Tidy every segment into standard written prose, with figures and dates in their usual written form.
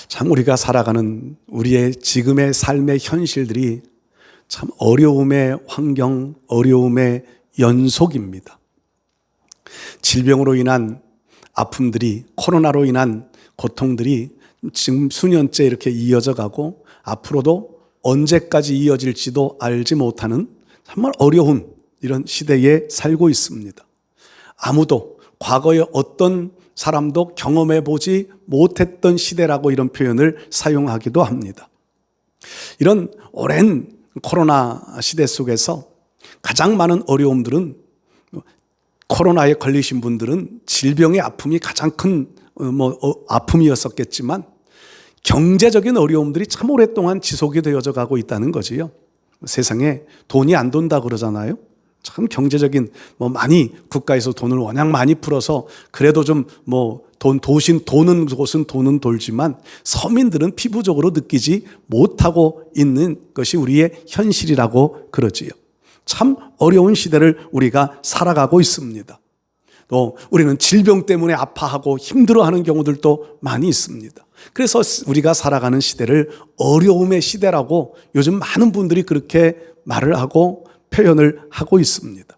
참 우리가 살아가는 우리의 지금의 삶의 현실들이 참 어려움의 환경, 어려움의 연속입니다. 질병으로 인한 아픔들이, 코로나로 인한 고통들이 지금 수년째 이렇게 이어져 가고 앞으로도 언제까지 이어질지도 알지 못하는 정말 어려운 이런 시대에 살고 있습니다. 아무도 과거에 어떤 사람도 경험해 보지 못했던 시대라고 이런 표현을 사용하기도 합니다. 이런 오랜 코로나 시대 속에서 가장 많은 어려움들은, 코로나에 걸리신 분들은 질병의 아픔이 가장 큰 아픔이었었겠지만 경제적인 어려움들이 참 오랫동안 지속이 되어져 가고 있다는 거지요. 세상에 돈이 안 돈다 그러잖아요. 참 경제적인 많이 국가에서 돈을 워낙 많이 풀어서 그래도 좀 도는 곳은 돈은 돌지만 서민들은 피부적으로 느끼지 못하고 있는 것이 우리의 현실이라고 그러지요. 참 어려운 시대를 우리가 살아가고 있습니다. 또 우리는 질병 때문에 아파하고 힘들어하는 경우들도 많이 있습니다. 그래서 우리가 살아가는 시대를 어려움의 시대라고 요즘 많은 분들이 그렇게 말을 하고 표현을 하고 있습니다.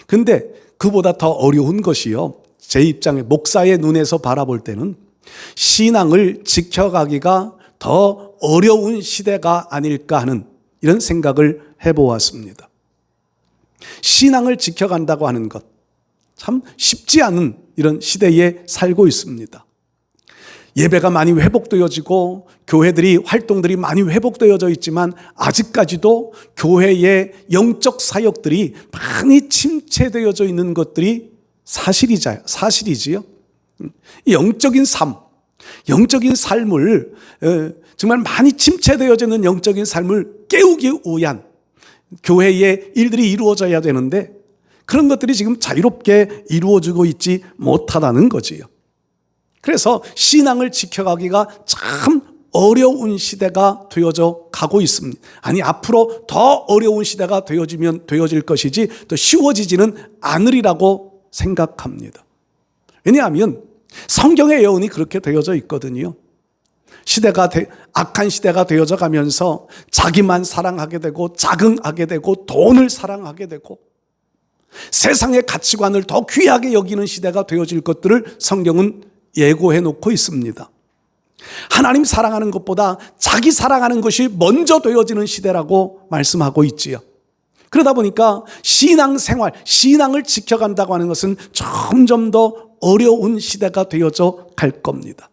근데 그보다 더 어려운 것이요, 제 입장에 목사의 눈에서 바라볼 때는 신앙을 지켜가기가 더 어려운 시대가 아닐까 하는 이런 생각을 해보았습니다. 신앙을 지켜간다고 하는 것 참 쉽지 않은 이런 시대에 살고 있습니다. 예배가 많이 회복되어지고 교회들이 활동들이 많이 회복되어져 있지만 아직까지도 교회의 영적 사역들이 많이 침체되어져 있는 것들이 사실이지요. 영적인 삶을 정말 많이 침체되어져 있는 영적인 삶을 깨우기 위한 교회의 일들이 이루어져야 되는데 그런 것들이 지금 자유롭게 이루어지고 있지 못하다는 거지요. 그래서 신앙을 지켜가기가 참 어려운 시대가 되어져 가고 있습니다. 아니, 앞으로 더 어려운 시대가 되어질 것이지 더 쉬워지지는 않으리라고 생각합니다. 왜냐하면 성경의 예언이 그렇게 되어져 있거든요. 악한 시대가 되어져 가면서 자기만 사랑하게 되고 자긍하게 되고 돈을 사랑하게 되고 세상의 가치관을 더 귀하게 여기는 시대가 되어질 것들을 성경은 예고해 놓고 있습니다. 하나님 사랑하는 것보다 자기 사랑하는 것이 먼저 되어지는 시대라고 말씀하고 있지요. 그러다 보니까 신앙생활, 신앙을 지켜간다고 하는 것은 점점 더 어려운 시대가 되어져 갈 겁니다.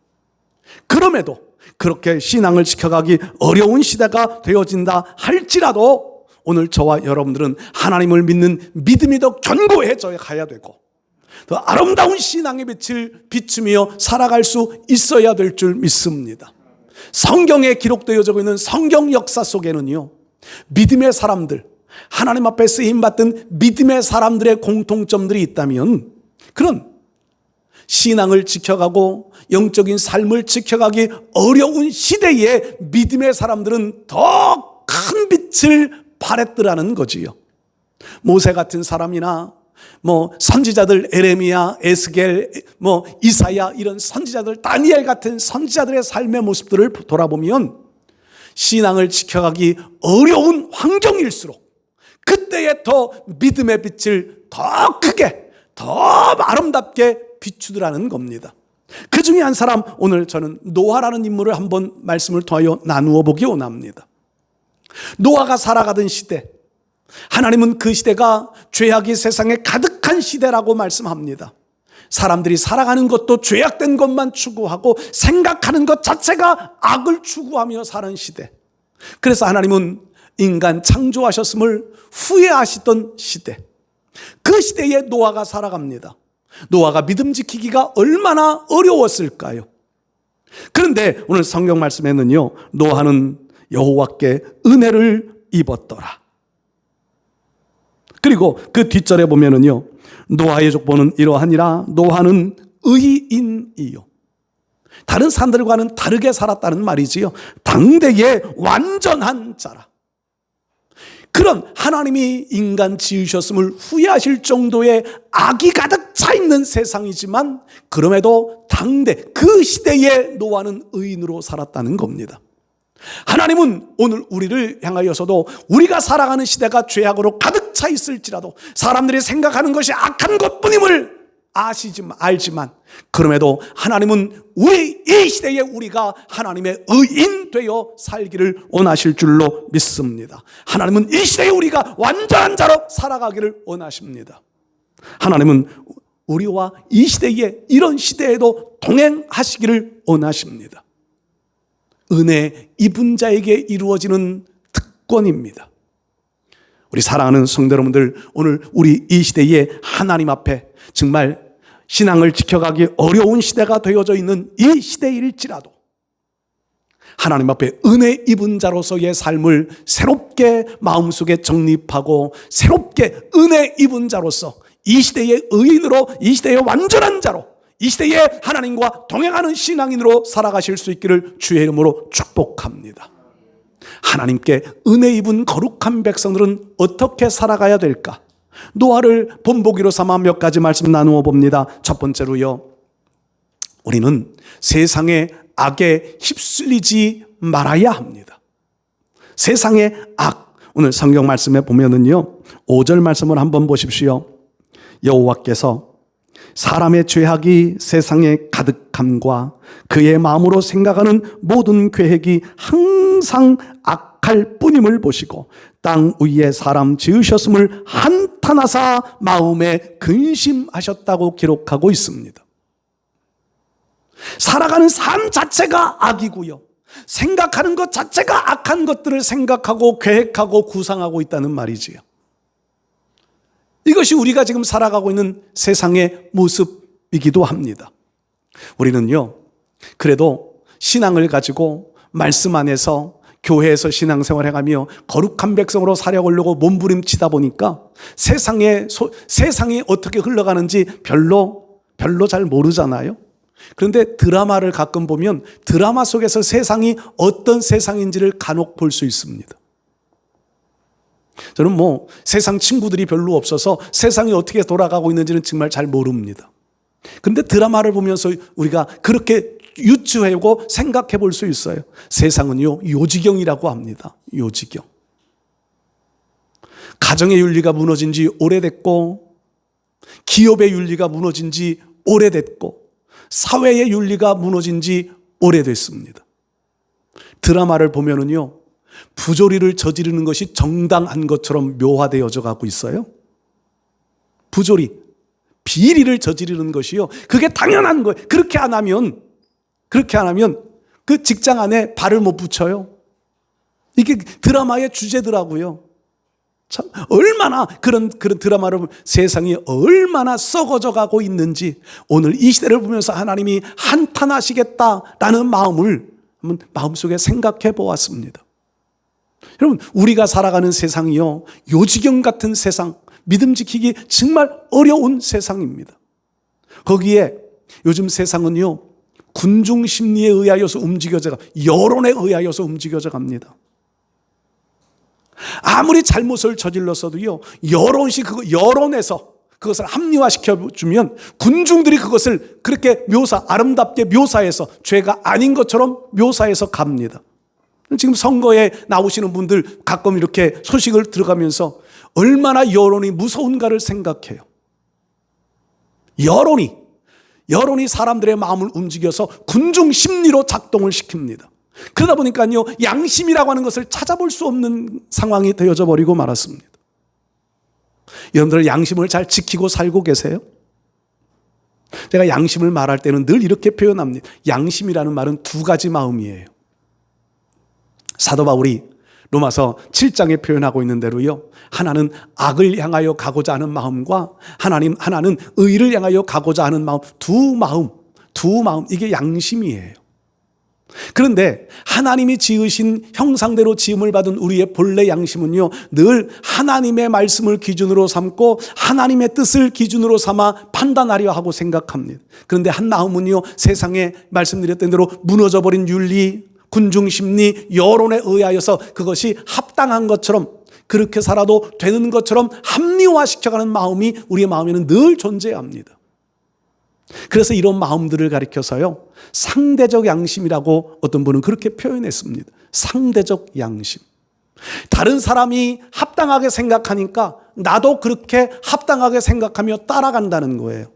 그럼에도 그렇게 신앙을 지켜가기 어려운 시대가 되어진다 할지라도 오늘 저와 여러분들은 하나님을 믿는 믿음이 더 견고해져 가야 되고 더 아름다운 신앙의 빛을 비추며 살아갈 수 있어야 될 줄 믿습니다. 성경에 기록되어져 있는 성경 역사 속에는요, 믿음의 사람들, 하나님 앞에 쓰임받던 믿음의 사람들의 공통점들이 있다면 그런 신앙을 지켜가고 영적인 삶을 지켜가기 어려운 시대에 믿음의 사람들은 더 큰 빛을 발했더라는 거지요. 모세 같은 사람이나 선지자들, 에레미야, 에스겔, 이사야, 이런 선지자들, 다니엘 같은 선지자들의 삶의 모습들을 돌아보면 신앙을 지켜가기 어려운 환경일수록 그때에 더 믿음의 빛을 더 크게, 더 아름답게 비추더라는 겁니다. 그 중에 한 사람, 오늘 저는 노아라는 인물을 한번 말씀을 통하여 나누어 보기 원합니다. 노아가 살아가던 시대, 하나님은 그 시대가 죄악이 세상에 가득한 시대라고 말씀합니다. 사람들이 살아가는 것도 죄악된 것만 추구하고 생각하는 것 자체가 악을 추구하며 사는 시대. 그래서 하나님은 인간 창조하셨음을 후회하시던 시대, 그 시대에 노아가 살아갑니다. 노아가 믿음 지키기가 얼마나 어려웠을까요? 그런데 오늘 성경 말씀에는요, 노아는 여호와께 은혜를 입었더라. 그리고 그 뒷절에 보면은요, 노아의 족보는 이러하니라. 노아는 의인이요. 다른 사람들과는 다르게 살았다는 말이지요. 당대의 완전한 자라. 그런 하나님이 인간 지으셨음을 후회하실 정도의 악이 가득 차 있는 세상이지만 그럼에도 당대 그 시대의 노아는 의인으로 살았다는 겁니다. 하나님은 오늘 우리를 향하여서도 우리가 살아가는 시대가 죄악으로 가득 차 있을지라도 사람들이 생각하는 것이 악한 것뿐임을 알지만 그럼에도 하나님은 이 시대에 우리가 하나님의 의인 되어 살기를 원하실 줄로 믿습니다. 하나님은 이 시대에 우리가 완전한 자로 살아가기를 원하십니다. 하나님은 우리와 이 시대에 이런 시대에도 동행하시기를 원하십니다. 은혜 입은 자에게 이루어지는 특권입니다. 우리 사랑하는 성도 여러분들, 오늘 우리 이 시대에 하나님 앞에 정말 신앙을 지켜가기 어려운 시대가 되어져 있는 이 시대일지라도 하나님 앞에 은혜 입은 자로서의 삶을 새롭게 마음속에 정립하고 새롭게 은혜 입은 자로서 이 시대의 의인으로, 이 시대의 완전한 자로, 이 시대에 하나님과 동행하는 신앙인으로 살아가실 수 있기를 주의 이름으로 축복합니다. 하나님께 은혜 입은 거룩한 백성들은 어떻게 살아가야 될까? 노아를 본보기로 삼아 몇 가지 말씀 나누어 봅니다. 첫 번째로요, 우리는 세상의 악에 휩쓸리지 말아야 합니다. 세상의 악, 오늘 성경 말씀에 보면은요 5절 말씀을 한번 보십시오. 여호와께서 사람의 죄악이 세상에 가득함과 그의 마음으로 생각하는 모든 계획이 항상 악할 뿐임을 보시고 땅 위에 사람 지으셨음을 한탄하사 마음에 근심하셨다고 기록하고 있습니다. 살아가는 삶 자체가 악이고요, 생각하는 것 자체가 악한 것들을 생각하고 계획하고 구상하고 있다는 말이지요. 이것이 우리가 지금 살아가고 있는 세상의 모습이기도 합니다. 우리는요, 그래도 신앙을 가지고 말씀 안에서 교회에서 신앙생활 해가며 거룩한 백성으로 살아가려고 몸부림치다 보니까 세상이 어떻게 흘러가는지 별로 잘 모르잖아요. 그런데 드라마를 가끔 보면 드라마 속에서 세상이 어떤 세상인지를 간혹 볼 수 있습니다. 저는 세상 친구들이 별로 없어서 세상이 어떻게 돌아가고 있는지는 정말 잘 모릅니다. 그런데 드라마를 보면서 우리가 그렇게 유추하고 생각해 볼 수 있어요. 세상은요, 요지경이라고 합니다. 요지경. 가정의 윤리가 무너진 지 오래됐고, 기업의 윤리가 무너진 지 오래됐고, 사회의 윤리가 무너진 지 오래됐습니다. 드라마를 보면은요, 부조리를 저지르는 것이 정당한 것처럼 묘화되어져 가고 있어요. 부조리, 비리를 저지르는 것이요, 그게 당연한 거예요. 그렇게 안 하면 그 직장 안에 발을 못 붙여요. 이게 드라마의 주제더라고요. 참 얼마나 그런 드라마를 보면 세상이 얼마나 썩어져 가고 있는지 오늘 이 시대를 보면서 하나님이 한탄하시겠다라는 마음을 한번 마음속에 생각해 보았습니다. 여러분, 우리가 살아가는 세상이요, 요지경 같은 세상, 믿음 지키기 정말 어려운 세상입니다. 거기에 요즘 세상은요, 군중 심리에 의하여서 여론에 의하여서 움직여져 갑니다. 아무리 잘못을 저질렀어도요, 여론에서 그것을 합리화시켜 주면 군중들이 그것을 그렇게 아름답게 묘사해서 죄가 아닌 것처럼 묘사해서 갑니다. 지금 선거에 나오시는 분들 가끔 이렇게 소식을 들어가면서 얼마나 여론이 무서운가를 생각해요. 여론이 사람들의 마음을 움직여서 군중 심리로 작동을 시킵니다. 그러다 보니까요, 양심이라고 하는 것을 찾아볼 수 없는 상황이 되어져 버리고 말았습니다. 여러분들 양심을 잘 지키고 살고 계세요? 제가 양심을 말할 때는 늘 이렇게 표현합니다. 양심이라는 말은 두 가지 마음이에요. 사도 바울이 로마서 7장에 표현하고 있는 대로요, 하나는 악을 향하여 가고자 하는 마음과 하나는 의를 향하여 가고자 하는 마음, 두 마음, 이게 양심이에요. 그런데 하나님이 지으신 형상대로 지음을 받은 우리의 본래 양심은요, 늘 하나님의 말씀을 기준으로 삼고 하나님의 뜻을 기준으로 삼아 판단하려 하고 생각합니다. 그런데 한 마음은요, 세상에 말씀드렸던 대로 무너져버린 윤리, 군중심리, 여론에 의하여서 그것이 합당한 것처럼, 그렇게 살아도 되는 것처럼 합리화시켜가는 마음이 우리의 마음에는 늘 존재합니다. 그래서 이런 마음들을 가리켜서요, 상대적 양심이라고 어떤 분은 그렇게 표현했습니다. 상대적 양심. 다른 사람이 합당하게 생각하니까 나도 그렇게 합당하게 생각하며 따라간다는 거예요.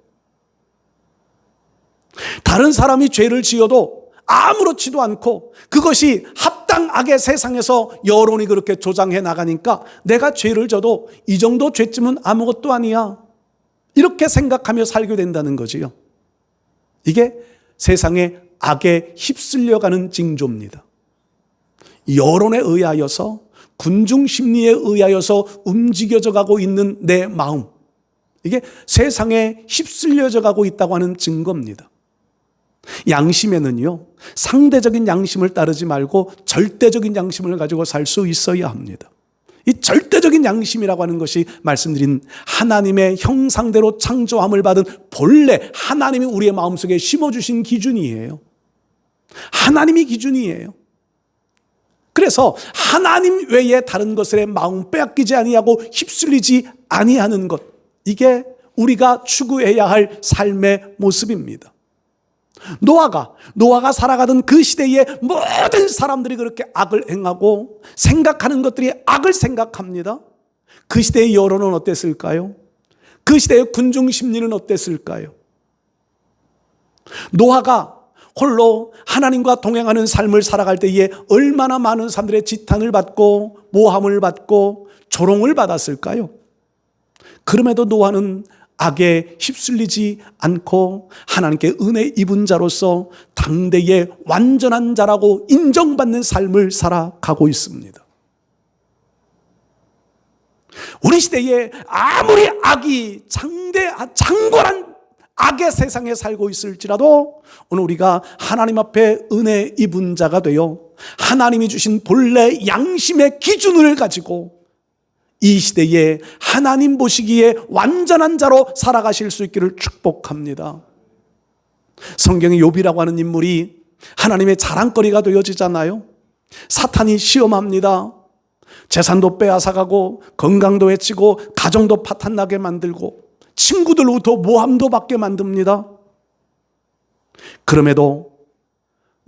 다른 사람이 죄를 지어도 아무렇지도 않고 그것이 합당하게 세상에서 여론이 그렇게 조장해 나가니까 내가 죄를 져도 이 정도 죄쯤은 아무것도 아니야, 이렇게 생각하며 살게 된다는 거지요. 이게 세상의 악에 휩쓸려가는 징조입니다. 여론에 의하여서, 군중 심리에 의하여서 움직여져 가고 있는 내 마음, 이게 세상에 휩쓸려져 가고 있다고 하는 증거입니다. 양심에는요, 상대적인 양심을 따르지 말고 절대적인 양심을 가지고 살 수 있어야 합니다. 이 절대적인 양심이라고 하는 것이 말씀드린 하나님의 형상대로 창조함을 받은 본래 하나님이 우리의 마음속에 심어주신 기준이에요. 하나님이 기준이에요. 그래서 하나님 외에 다른 것에 마음 빼앗기지 아니하고 휩쓸리지 아니하는 것, 이게 우리가 추구해야 할 삶의 모습입니다. 노아가 살아가던 그 시대에 모든 사람들이 그렇게 악을 행하고 생각하는 것들이 악을 생각합니다. 그 시대의 여론은 어땠을까요? 그 시대의 군중 심리는 어땠을까요? 노아가 홀로 하나님과 동행하는 삶을 살아갈 때에 얼마나 많은 사람들의 지탄을 받고 모함을 받고 조롱을 받았을까요? 그럼에도 노아는 악에 휩쓸리지 않고 하나님께 은혜 입은 자로서 당대의 완전한 자라고 인정받는 삶을 살아가고 있습니다. 우리 시대에 아무리 악이 장골한 악의 세상에 살고 있을지라도 오늘 우리가 하나님 앞에 은혜 입은 자가 되어 하나님이 주신 본래 양심의 기준을 가지고 이 시대에 하나님 보시기에 완전한 자로 살아가실 수 있기를 축복합니다. 성경의 욥이라고 하는 인물이 하나님의 자랑거리가 되어지잖아요. 사탄이 시험합니다. 재산도 빼앗아가고 건강도 해치고 가정도 파탄나게 만들고 친구들로부터 모함도 받게 만듭니다. 그럼에도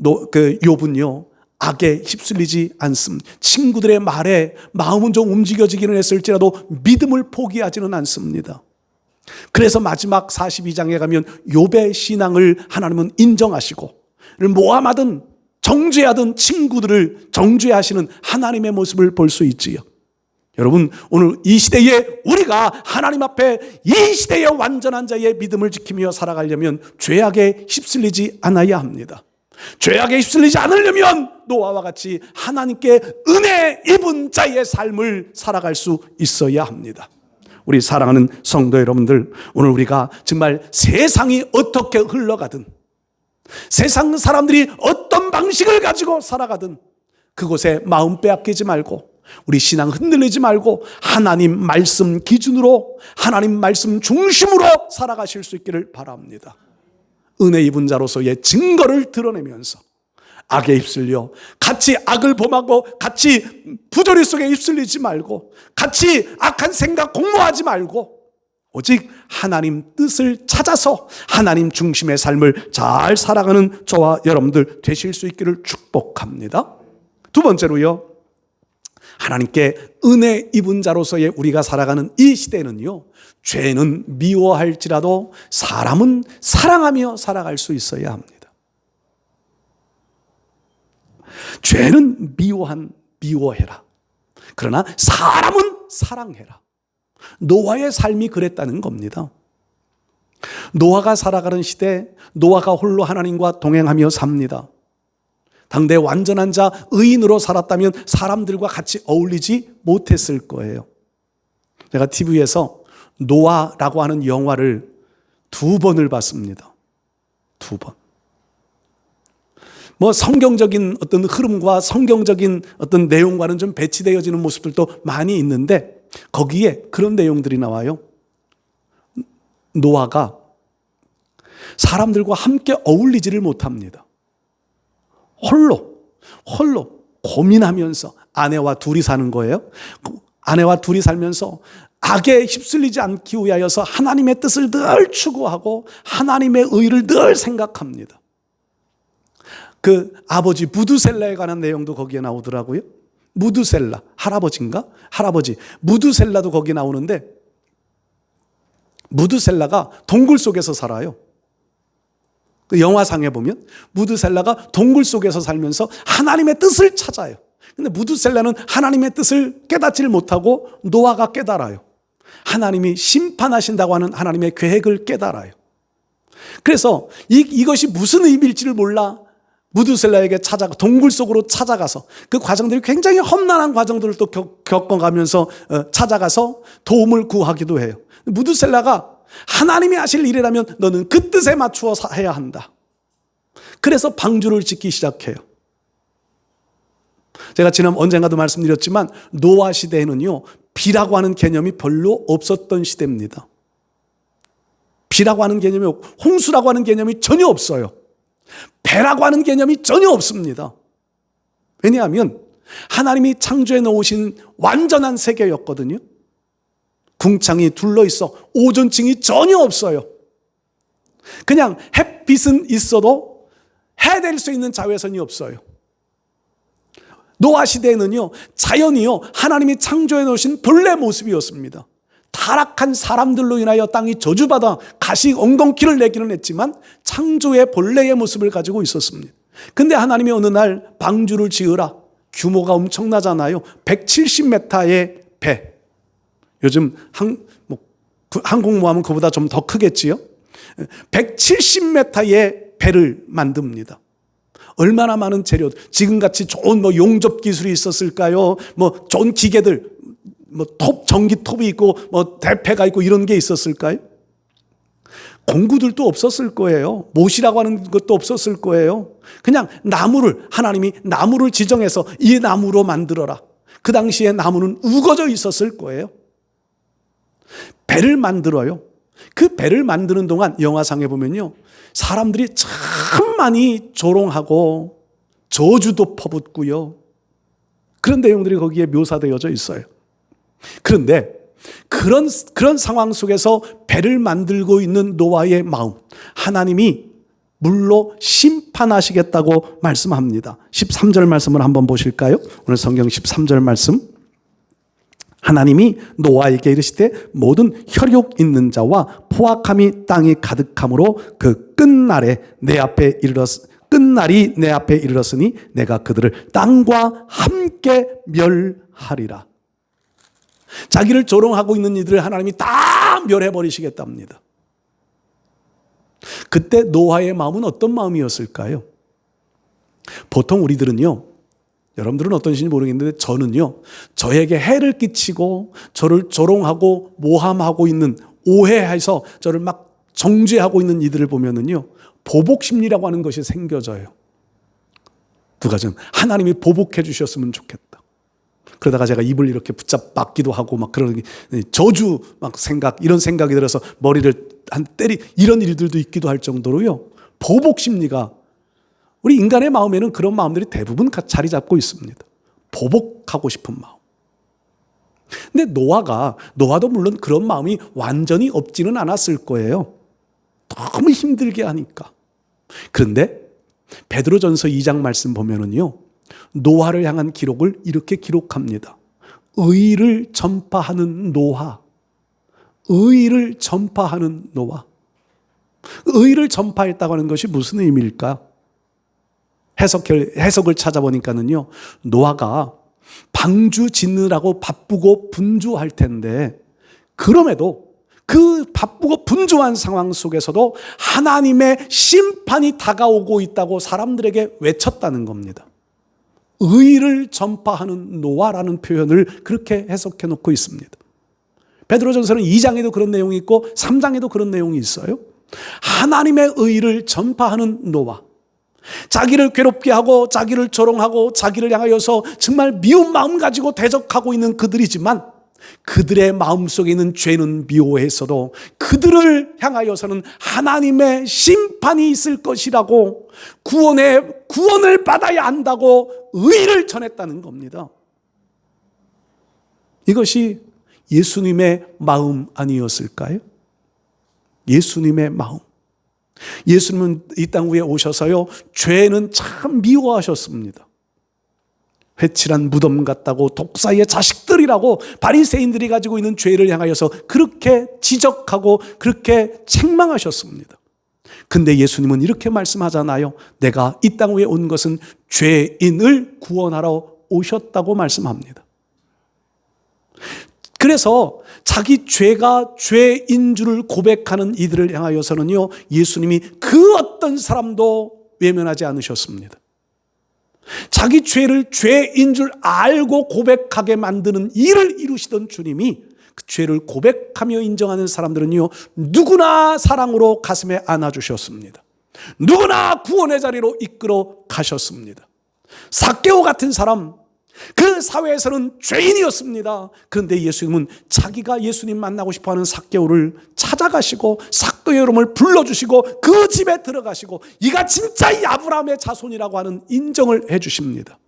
욥은요, 악에 휩쓸리지 않습니다. 친구들의 말에 마음은 좀 움직여지기는 했을지라도 믿음을 포기하지는 않습니다. 그래서 마지막 42장에 가면 욥의 신앙을 하나님은 인정하시고 모함하든 정죄하든 친구들을 정죄하시는 하나님의 모습을 볼 수 있지요. 여러분, 오늘 이 시대에 우리가 하나님 앞에 이 시대의 완전한 자의 믿음을 지키며 살아가려면 죄악에 휩쓸리지 않아야 합니다. 죄악에 휩쓸리지 않으려면 노아와 같이 하나님께 은혜 입은 자의 삶을 살아갈 수 있어야 합니다. 우리 사랑하는 성도 여러분들, 오늘 우리가 정말 세상이 어떻게 흘러가든, 세상 사람들이 어떤 방식을 가지고 살아가든 그곳에 마음 빼앗기지 말고 우리 신앙 흔들리지 말고 하나님 말씀 기준으로, 하나님 말씀 중심으로 살아가실 수 있기를 바랍니다. 은혜 입은 자로서의 증거를 드러내면서 악에 휩쓸려 같이 악을 범하고 같이 부조리 속에 휩쓸리지 말고 같이 악한 생각 공모하지 말고 오직 하나님 뜻을 찾아서 하나님 중심의 삶을 잘 살아가는 저와 여러분들 되실 수 있기를 축복합니다. 두 번째로요, 하나님께 은혜 입은 자로서의 우리가 살아가는 이 시대는요, 죄는 미워할지라도 사람은 사랑하며 살아갈 수 있어야 합니다. 죄는 미워해라. 그러나 사람은 사랑해라. 노아의 삶이 그랬다는 겁니다. 노아가 살아가는 시대, 노아가 홀로 하나님과 동행하며 삽니다. 당대 완전한 자, 의인으로 살았다면 사람들과 같이 어울리지 못했을 거예요. 제가 TV에서 노아라고 하는 영화를 2번을 봤습니다. 2번. 성경적인 어떤 흐름과 성경적인 어떤 내용과는 좀 배치되어지는 모습들도 많이 있는데 거기에 그런 내용들이 나와요. 노아가 사람들과 함께 어울리지를 못합니다. 홀로 고민하면서 아내와 둘이 사는 거예요. 아내와 둘이 살면서 악에 휩쓸리지 않기 위하여서 하나님의 뜻을 늘 추구하고 하나님의 의를 늘 생각합니다. 그 아버지 무두셀라에 관한 내용도 거기에 나오더라고요. 무두셀라, 할아버지인가? 할아버지. 무두셀라도 거기 나오는데 무두셀라가 동굴 속에서 살아요. 그 영화상에 보면 무두셀라가 동굴 속에서 살면서 하나님의 뜻을 찾아요. 근데 무두셀라는 하나님의 뜻을 깨닫지를 못하고 노아가 깨달아요. 하나님이 심판하신다고 하는 하나님의 계획을 깨달아요. 그래서 이것이 무슨 의미일지를 몰라 무두셀라에게 동굴 속으로 찾아가서 그 과정들이 굉장히 험난한 과정들을 또 겪어가면서 찾아가서 도움을 구하기도 해요. 무두셀라가 하나님이 하실 일이라면 너는 그 뜻에 맞추어 해야 한다. 그래서 방주를 짓기 시작해요. 제가 언젠가도 말씀드렸지만 노아 시대에는요, 비라고 하는 개념이 별로 없었던 시대입니다. 비라고 하는 개념이 없고 홍수라고 하는 개념이 전혀 없어요. 배라고 하는 개념이 전혀 없습니다. 왜냐하면 하나님이 창조해 놓으신 완전한 세계였거든요. 궁창이 둘러있어 오존층이 전혀 없어요. 그냥 햇빛은 있어도 해낼 수 있는 자외선이 없어요. 노아 시대에는요, 자연이요, 하나님이 창조해 놓으신 본래 모습이었습니다. 타락한 사람들로 인하여 땅이 저주받아 가시 엉겅퀴를 내기는 했지만 창조의 본래의 모습을 가지고 있었습니다. 근데 하나님이 어느 날 방주를 지으라. 규모가 엄청나잖아요. 170m의 배. 요즘 항공모함은 그보다 좀 더 크겠지요. 170m의 배를 만듭니다. 얼마나 많은 재료, 지금같이 좋은 용접 기술이 있었을까요? 좋은 기계들, 전기톱이 있고, 대패가 있고 이런 게 있었을까요? 공구들도 없었을 거예요. 못이라고 하는 것도 없었을 거예요. 그냥 하나님이 나무를 지정해서 이 나무로 만들어라. 그 당시에 나무는 우거져 있었을 거예요. 배를 만들어요. 그 배를 만드는 동안 영화상에 보면요, 사람들이 참 많이 조롱하고 저주도 퍼붓고요. 그런 내용들이 거기에 묘사되어져 있어요. 그런데 그런 상황 속에서 배를 만들고 있는 노아의 마음, 하나님이 물로 심판하시겠다고 말씀합니다. 13절 말씀을 한번 보실까요? 오늘 성경 13절 말씀. 하나님이 노아에게 이르시되 모든 혈육 있는 자와 포악함이 땅에 가득함으로 그 끝날이 내 앞에 이르렀으니 내가 그들을 땅과 함께 멸하리라. 자기를 조롱하고 있는 이들을 하나님이 다 멸해버리시겠답니다. 그때 노아의 마음은 어떤 마음이었을까요? 보통 우리들은요, 여러분들은 어떤지 모르겠는데 저는요, 저에게 해를 끼치고 저를 조롱하고 모함하고 있는, 오해해서 저를 막 정죄하고 있는 이들을 보면은요, 보복심리라고 하는 것이 생겨져요. 누가 좀 하나님이 보복해 주셨으면 좋겠다. 그러다가 제가 입을 이렇게 붙잡기도 하고 막 그런 저주 이런 생각이 들어서 머리를 이런 일들도 있기도 할 정도로요, 보복심리가 우리 인간의 마음에는 그런 마음들이 대부분 자리 잡고 있습니다. 보복하고 싶은 마음. 근데 노아도 물론 그런 마음이 완전히 없지는 않았을 거예요. 너무 힘들게 하니까. 그런데 베드로전서 2장 말씀 보면은요, 노아를 향한 기록을 이렇게 기록합니다. 의를 전파하는 노아. 의를 전파하는 노아. 의를 전파했다고 하는 것이 무슨 의미일까? 해석을 찾아보니까는요, 노아가 방주 짓느라고 바쁘고 분주할 텐데, 그럼에도 그 바쁘고 분주한 상황 속에서도 하나님의 심판이 다가오고 있다고 사람들에게 외쳤다는 겁니다. 의를 전파하는 노아라는 표현을 그렇게 해석해 놓고 있습니다. 베드로전서는 2장에도 그런 내용이 있고 3장에도 그런 내용이 있어요. 하나님의 의를 전파하는 노아. 자기를 괴롭게 하고 자기를 조롱하고 자기를 향하여서 정말 미운 마음 가지고 대적하고 있는 그들이지만 그들의 마음속에 있는 죄는 미워했어도 그들을 향하여서는 하나님의 심판이 있을 것이라고 구원을 받아야 한다고 의를 전했다는 겁니다. 이것이 예수님의 마음 아니었을까요? 예수님의 마음. 예수님은 이 땅 위에 오셔서요, 죄는 참 미워하셨습니다. 회칠한 무덤 같다고, 독사의 자식들이라고 바리새인들이 가지고 있는 죄를 향하여서 그렇게 지적하고 그렇게 책망하셨습니다. 근데 예수님은 이렇게 말씀하잖아요. 내가 이 땅 위에 온 것은 죄인을 구원하러 오셨다고 말씀합니다. 그래서 자기 죄가 죄인 줄을 고백하는 이들을 향하여서는요, 예수님이 그 어떤 사람도 외면하지 않으셨습니다. 자기 죄를 죄인 줄 알고 고백하게 만드는 일을 이루시던 주님이 그 죄를 고백하며 인정하는 사람들은요, 누구나 사랑으로 가슴에 안아주셨습니다. 누구나 구원의 자리로 이끌어 가셨습니다. 삭개오 같은 사람, 그 사회에서는 죄인이었습니다. 그런데 예수님은 자기가 예수님 만나고 싶어하는 삭개오를 찾아가시고 삭개오 이름을 불러주시고 그 집에 들어가시고 이가 진짜 이 아브라함의 자손이라고 하는 인정을 해주십니다.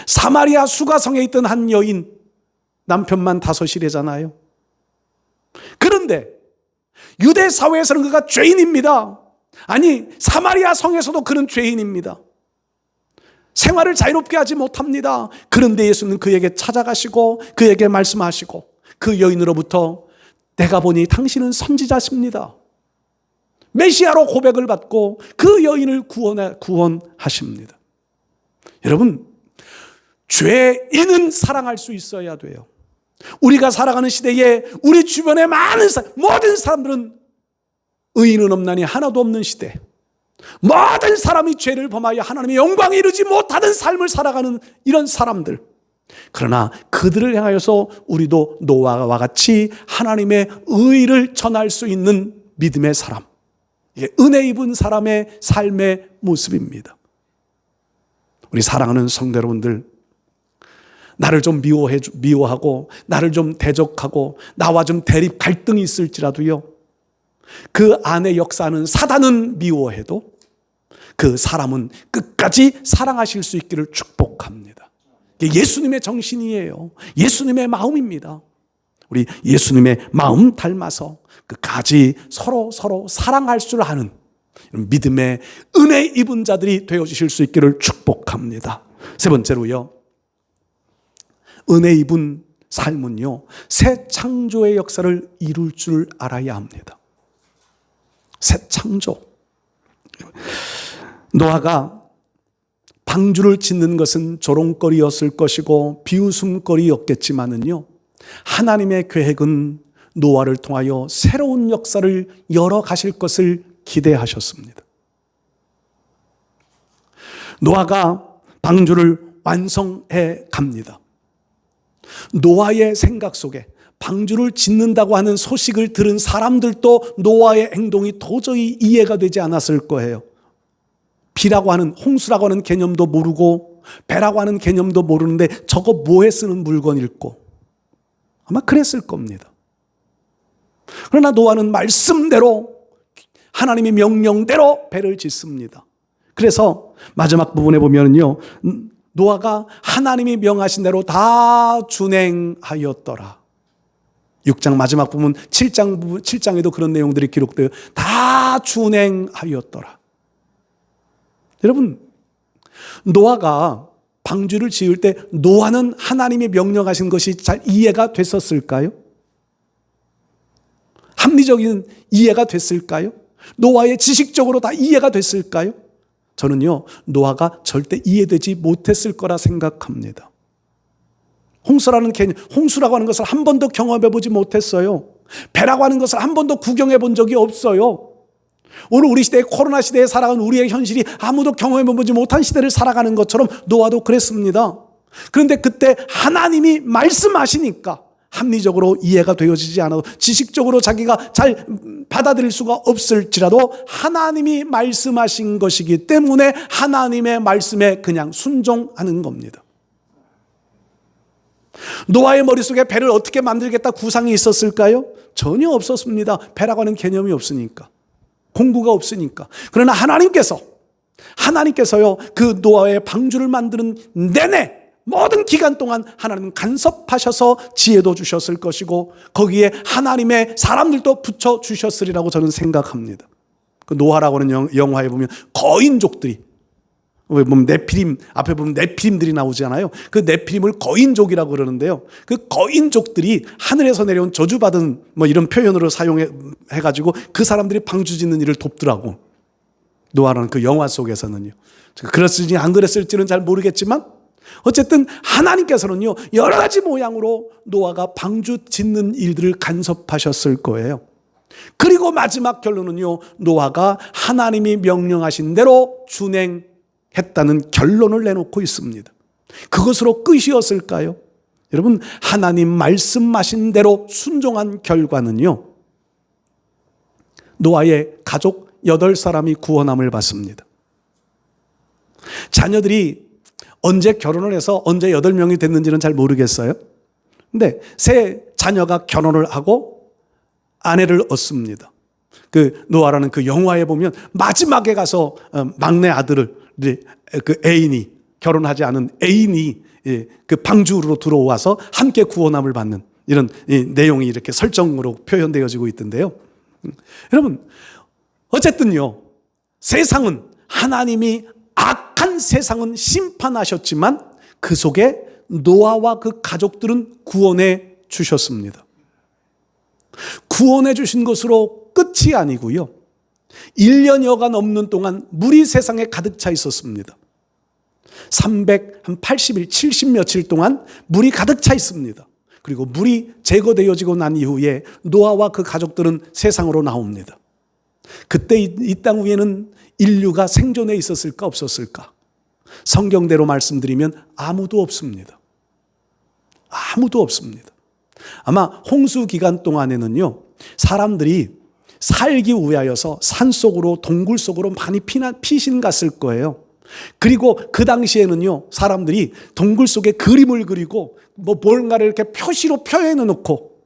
사마리아 수가성에 있던 한 여인, 남편만 5이래잖아요. 그런데 유대 사회에서는 그가 죄인입니다. 아니, 사마리아 성에서도 그는 죄인입니다. 생활을 자유롭게 하지 못합니다. 그런데 예수님은 그에게 찾아가시고 그에게 말씀하시고 그 여인으로부터 내가 보니 당신은 선지자십니다. 메시아로 고백을 받고 그 여인을 구원하십니다. 여러분, 죄인은 사랑할 수 있어야 돼요. 우리가 살아가는 시대에 우리 주변의 모든 사람들은 의인은 없나니 하나도 없는 시대, 모든 사람이 죄를 범하여 하나님의 영광에 이르지 못하는 삶을 살아가는 이런 사람들, 그러나 그들을 향하여서 우리도 노아와 같이 하나님의 의를 전할 수 있는 믿음의 사람, 이게 은혜 입은 사람의 삶의 모습입니다. 우리 사랑하는 성도 여러분들, 나를 좀 미워하고 나를 좀 대적하고 나와 좀 대립 갈등이 있을지라도요, 그 안에 역사하는 사단은 미워해도 그 사람은 끝까지 사랑하실 수 있기를 축복합니다. 이게 예수님의 정신이에요. 예수님의 마음입니다. 우리 예수님의 마음 닮아서 끝까지 서로 사랑할 줄 아는 믿음의 은혜 입은 자들이 되어주실 수 있기를 축복합니다. 세 번째로요, 은혜 입은 삶은요, 새 창조의 역사를 이룰 줄 알아야 합니다. 새 창조. 노아가 방주를 짓는 것은 조롱거리였을 것이고 비웃음거리였겠지만은요, 하나님의 계획은 노아를 통하여 새로운 역사를 열어가실 것을 기대하셨습니다. 노아가 방주를 완성해 갑니다. 노아의 생각 속에 방주를 짓는다고 하는 소식을 들은 사람들도 노아의 행동이 도저히 이해가 되지 않았을 거예요. 비라고 하는, 홍수라고 하는 개념도 모르고 배라고 하는 개념도 모르는데 저거 뭐에 쓰는 물건일꼬, 아마 그랬을 겁니다. 그러나 노아는 말씀대로, 하나님의 명령대로 배를 짓습니다. 그래서 마지막 부분에 보면요, 노아가 하나님이 명하신 대로 다 준행하였더라. 6장 마지막 부분, 7장에도 그런 내용들이 기록되어 다 준행하였더라. 여러분, 노아가 방주를 지을 때 노아는 하나님이 명령하신 것이 잘 이해가 됐었을까요? 합리적인 이해가 됐을까요? 노아의 지식적으로 다 이해가 됐을까요? 저는요, 노아가 절대 이해되지 못했을 거라 생각합니다. 홍수라는 개념, 홍수라고 하는 것을 한 번도 경험해 보지 못했어요. 배라고 하는 것을 한 번도 구경해 본 적이 없어요. 오늘 우리 시대에, 코로나 시대에 살아가는 우리의 현실이 아무도 경험해 보지 못한 시대를 살아가는 것처럼 노아도 그랬습니다. 그런데 그때 하나님이 말씀하시니까 합리적으로 이해가 되어지지 않아도, 지식적으로 자기가 잘 받아들일 수가 없을지라도 하나님이 말씀하신 것이기 때문에 하나님의 말씀에 그냥 순종하는 겁니다. 노아의 머릿속에 배를 어떻게 만들겠다 구상이 있었을까요? 전혀 없었습니다. 배라고 하는 개념이 없으니까, 공부가 없으니까. 그러나 하나님께서요, 그 노아의 방주를 만드는 내내 모든 기간 동안 하나님은 간섭하셔서 지혜도 주셨을 것이고 거기에 하나님의 사람들도 붙여주셨으리라고 저는 생각합니다. 그 노아라고 하는 영화에 보면 거인족들이, 보면 네피림, 앞에 보면 네피림들이 나오잖아요. 그 네피림을 거인족이라고 그러는데요. 그 거인족들이 하늘에서 내려온 저주받은 뭐 이런 표현으로 사용해가지고 그 사람들이 방주 짓는 일을 돕더라고. 노아라는 그 영화 속에서는요. 그랬을지 안 그랬을지는 잘 모르겠지만 어쨌든 하나님께서는요 여러 가지 모양으로 노아가 방주 짓는 일들을 간섭하셨을 거예요. 그리고 마지막 결론은요 노아가 하나님이 명령하신 대로 준행했다는 결론을 내놓고 있습니다. 그것으로 끝이었을까요? 여러분, 하나님 말씀하신 대로 순종한 결과는요 노아의 가족 8사람이 구원함을 받습니다. 자녀들이 언제 결혼을 해서 언제 8명이 됐는지는 잘 모르겠어요. 근데 세 자녀가 결혼을 하고 아내를 얻습니다. 그 노아라는 그 영화에 보면 마지막에 가서 막내 아들을 그 애인이, 결혼하지 않은 애인이 그 방주로 들어와서 함께 구원함을 받는 이런 내용이 이렇게 설정으로 표현되어지고 있던데요. 여러분, 어쨌든요 세상은, 하나님이 악한 세상은 심판하셨지만 그 속에 노아와 그 가족들은 구원해 주셨습니다. 구원해 주신 것으로 끝이 아니고요 1년여가 넘는 동안 물이 세상에 가득 차 있었습니다. 380일, 70 며칠 동안 물이 가득 차 있습니다. 그리고 물이 제거되어지고 난 이후에 노아와 그 가족들은 세상으로 나옵니다. 그때 이 땅 위에는 인류가 생존해 있었을까 없었을까? 성경대로 말씀드리면 아무도 없습니다. 아무도 없습니다. 아마 홍수 기간 동안에는요 사람들이 살기 위하여서 산속으로, 동굴 속으로 많이 피신 갔을 거예요. 그리고 그 당시에는요 사람들이 동굴 속에 그림을 그리고 뭐 뭔가를 이렇게 표시로 표현해 놓고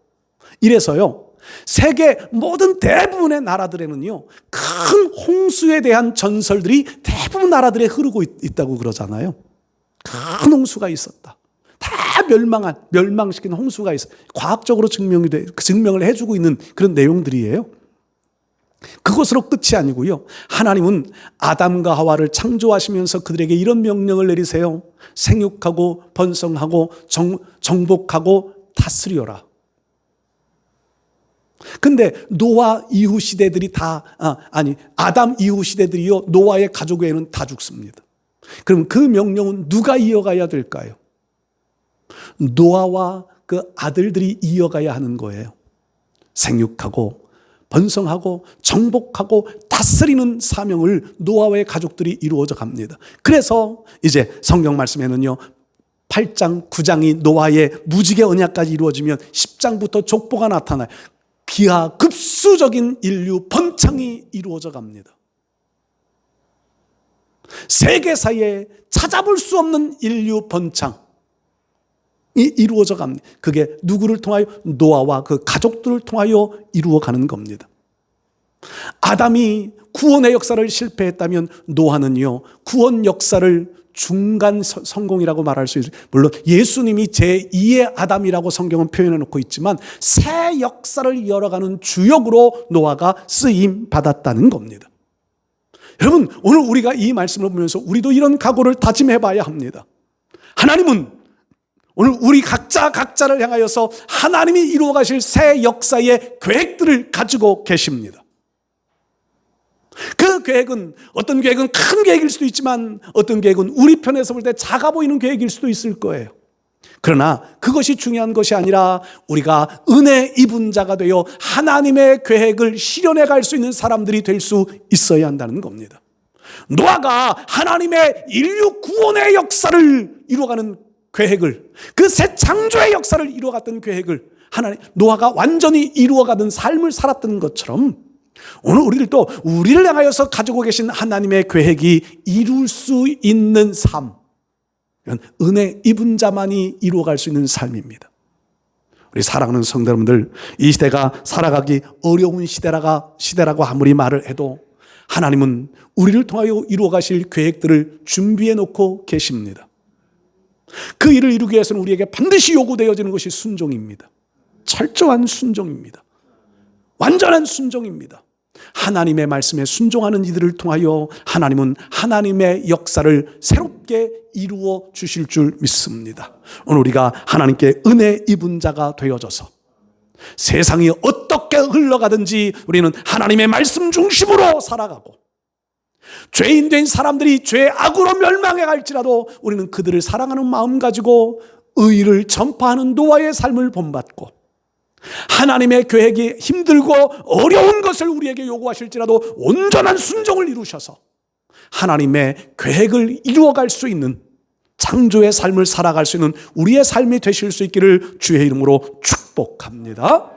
이래서요 세계 모든 대부분의 나라들에는요 큰 홍수에 대한 전설들이 대부분 나라들에 흐르고 있다고 그러잖아요. 큰 홍수가 있었다. 다 멸망시킨 홍수가 있어. 과학적으로 증명을 해주고 있는 그런 내용들이에요. 그것으로 끝이 아니고요 하나님은 아담과 하와를 창조하시면서 그들에게 이런 명령을 내리세요. 생육하고 번성하고 정복하고 다스려라. 근데 노아 이후 시대들이 아담 이후 시대들이요 노아의 가족 외에는 다 죽습니다. 그럼 그 명령은 누가 이어가야 될까요? 노아와 그 아들들이 이어가야 하는 거예요. 생육하고 번성하고 정복하고 다스리는 사명을 노아의 가족들이 이루어져 갑니다. 그래서 이제 성경 말씀에는요 8장 9장이 노아의 무지개 언약까지 이루어지면 10장부터 족보가 나타나요. 기하급수적인 인류 번창이 이루어져 갑니다. 세계사에 찾아볼 수 없는 인류 번창이 이루어져 갑니다. 그게 누구를 통하여? 노아와 그 가족들을 통하여 이루어가는 겁니다. 아담이 구원의 역사를 실패했다면 노아는요 구원 역사를 중간 성공이라고 말할 수 있어요. 물론 예수님이 제2의 아담이라고 성경은 표현해 놓고 있지만 새 역사를 이어가는 주역으로 노아가 쓰임 받았다는 겁니다. 여러분, 오늘 우리가 이 말씀을 보면서 우리도 이런 각오를 다짐해 봐야 합니다. 하나님은 오늘 우리 각자를 향하여서 하나님이 이루어 가실 새 역사의 계획들을 가지고 계십니다. 그 계획은, 어떤 계획은 큰 계획일 수도 있지만 어떤 계획은 우리 편에서 볼 때 작아 보이는 계획일 수도 있을 거예요. 그러나 그것이 중요한 것이 아니라 우리가 은혜 입은 자가 되어 하나님의 계획을 실현해 갈 수 있는 사람들이 될 수 있어야 한다는 겁니다. 노아가 하나님의 인류 구원의 역사를 이루어가는 계획을, 그 새 창조의 역사를 이루어갔던 계획을 노아가 완전히 이루어가던 삶을 살았던 것처럼 오늘 우리들도 우리를 향하여서 가지고 계신 하나님의 계획이 이룰 수 있는 삶, 은혜 입은 자만이 이루어갈 수 있는 삶입니다. 우리 사랑하는 성도 여러분들, 이 시대가 살아가기 어려운 시대라고 아무리 말을 해도 하나님은 우리를 통하여 이루어 가실 계획들을 준비해 놓고 계십니다. 그 일을 이루기 위해서는 우리에게 반드시 요구되어지는 것이 순종입니다. 철저한 순종입니다. 완전한 순종입니다. 하나님의 말씀에 순종하는 이들을 통하여 하나님은 하나님의 역사를 새롭게 이루어 주실 줄 믿습니다. 오늘 우리가 하나님께 은혜 입은 자가 되어져서 세상이 어떻게 흘러가든지 우리는 하나님의 말씀 중심으로 살아가고, 죄인 된 사람들이 죄의 악으로 멸망해 갈지라도 우리는 그들을 사랑하는 마음 가지고 의를 전파하는 노아의 삶을 본받고, 하나님의 계획이 힘들고 어려운 것을 우리에게 요구하실지라도 온전한 순종을 이루셔서 하나님의 계획을 이루어갈 수 있는 창조의 삶을 살아갈 수 있는 우리의 삶이 되실 수 있기를 주의 이름으로 축복합니다.